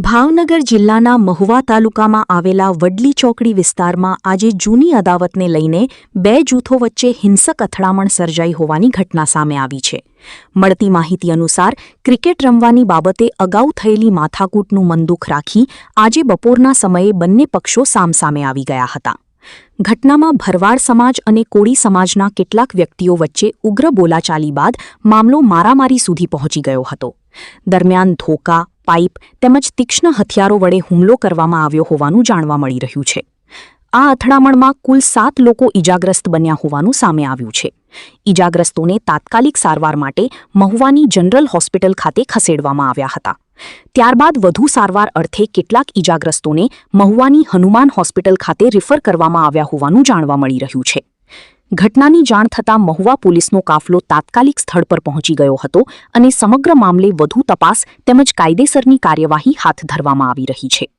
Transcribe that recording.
ભાવનગર જિલ્લાના મહુવા તાલુકામાં આવેલા વડલી ચોકડી વિસ્તારમાં આજે જૂની અદાવતને લઈને બે જૂથો વચ્ચે હિંસક અથડામણ સર્જાઈ હોવાની ઘટના સામે આવી છે. મળતી માહિતી અનુસાર ક્રિકેટ રમવાની બાબતે અગાઉ થયેલી માથાકૂટનું મનદુખ રાખી આજે બપોરના સમયે બંને પક્ષો સામસામે આવી ગયા હતા. ઘટનામાં ભરવાડ સમાજ અને કોળી સમાજના કેટલાક વ્યક્તિઓ વચ્ચે ઉગ્ર બોલાચાલી બાદ મામલો મારામારી સુધી પહોંચી ગયો હતો. દરમિયાન ધોકા, પાઇપ તેમજ તીક્ષ્ણ હથિયારો વડે હુમલો કરવામાં આવ્યો હોવાનું જાણવા મળી રહ્યું છે. આ અથડામણમાં કુલ 7 લોકો ઇજાગ્રસ્ત બન્યા હોવાનું સામે આવ્યું છે. ઇજાગ્રસ્તોને તાત્કાલિક સારવાર માટે મહુવાની જનરલ હોસ્પિટલ ખાતે ખસેડવામાં આવ્યા હતા. ત્યારબાદ વધુ સારવાર અર્થે કેટલાક ઇજાગ્રસ્તોને મહુવાની હનુમાન હોસ્પિટલ ખાતે રિફર કરવામાં આવ્યા હોવાનું જાણવા મળી રહ્યું છે. ઘટનાની જાણ થતાં મહુવા પોલીસનો કાફલો તાત્કાલિક સ્થળ પર પહોંચી ગયો હતો અને સમગ્ર મામલે વધુ તપાસ તેમજ કાયદેસરની કાર્યવાહી હાથ ધરવામાં આવી રહી છે.